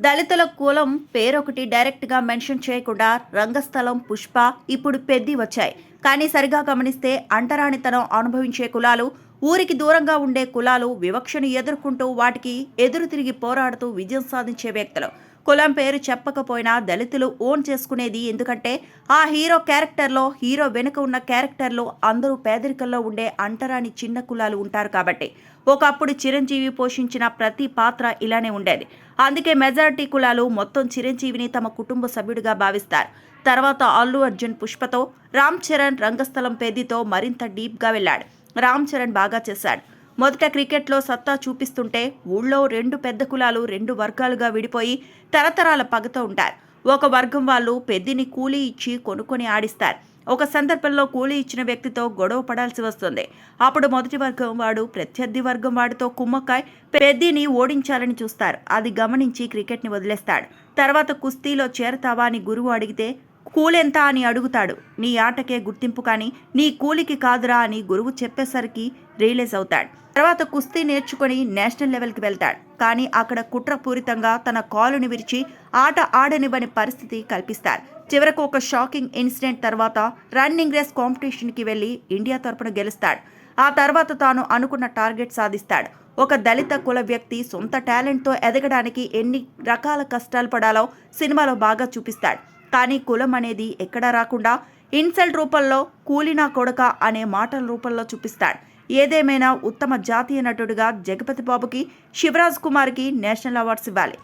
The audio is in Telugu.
దళితుల కులం పేరొకటి డైరెక్ట్గా మెన్షన్ చేయకుండా రంగస్థలం, పుష్ప, ఇప్పుడు పెద్ది వచ్చాయి. కానీ సరిగా గమనిస్తే అంటరానితనం అనుభవించే కులాలు, ఊరికి దూరంగా ఉండే కులాలు వివక్షను ఎదుర్కొంటూ వాటికి ఎదురు తిరిగి పోరాడుతూ విజయం సాధించే వ్యక్తులు. కులం పేరు చెప్పకపోయినా దళితులు ఓన్ చేసుకునేది ఎందుకంటే ఆ హీరో క్యారెక్టర్లో, హీరో వెనుక ఉన్న క్యారెక్టర్లో అందరూ పేదరికంలో ఉండే అంటరాని చిన్న కులాలు ఉంటారు కాబట్టి. ఒకప్పుడు చిరంజీవి పోషించిన ప్రతి పాత్ర ఇలానే ఉండేది. అందుకే మెజారిటీ కులాలు మొత్తం చిరంజీవిని తమ కుటుంబ సభ్యుడిగా భావిస్తారు. తర్వాత అల్లు అర్జున్ పుష్పతో, రామ్ చరణ్ రంగస్థలం పెద్దితో మరింత డీప్గా వెళ్ళాడు. రామ్ చరణ్ బాగా చేశాడు. మొదట క్రికెట్లో సత్తా చూపిస్తుంటే ఊళ్ళో రెండు పెద్ద కులాలు రెండు వర్గాలుగా విడిపోయి తరతరాల పగతో ఉంటారు. ఒక వర్గం వాళ్ళు పెద్దిని కూలీ ఇచ్చి కొనుక్కొని ఆడిస్తారు. ఒక సందర్భంలో కూలీ ఇచ్చిన వ్యక్తితో గొడవ పడాల్సి వస్తుంది. అప్పుడు మొదటి వర్గం వాడు ప్రత్యర్థి వర్గం వాడితో కుమ్మక్కాయ్ పెద్దిని ఓడించాలని చూస్తారు. అది గమనించి క్రికెట్ని వదిలేస్తాడు. తర్వాత కుస్తీలో చేరతావా అని గురువు అడిగితే కూలెంత అని అడుగుతాడు. నీ ఆటకే గుర్తింపు కానీ నీ కూలికి కాదురా అని గురువు చెప్పేసరికి రియలైజ్ అవుతాడు. తర్వాత కుస్తీ నేర్చుకుని నేషనల్ లెవెల్కి వెళ్తాడు. కానీ అక్కడ కుట్రపూరితంగా తన కాలుని విరిచి ఆట ఆడనివ్వని పరిస్థితి కల్పిస్తారు. చివరకు ఒక షాకింగ్ ఇన్సిడెంట్ తర్వాత రన్నింగ్ రేస్ కాంపిటీషన్కి వెళ్ళి ఇండియా తరపున గెలుస్తాడు. ఆ తర్వాత తాను అనుకున్న టార్గెట్ సాధిస్తాడు. ఒక దళిత కుల వ్యక్తి సొంత టాలెంట్తో ఎదగడానికి ఎన్ని రకాల కష్టాలు పడాలో సినిమాలో బాగా చూపిస్తాడు. కానీ కులం అనేది ఎక్కడా రాకుండా ఇన్సల్ట్ రూపంలో కూలినా కొడక అనే మాటల రూపంలో చూపిస్తాడు. ఏదేమైనా ఉత్తమ జాతీయ నటుడిగా జగపతి బాబుకి, శివరాజ్ కుమార్కి నేషనల్ అవార్డ్స్ ఇవ్వాలి.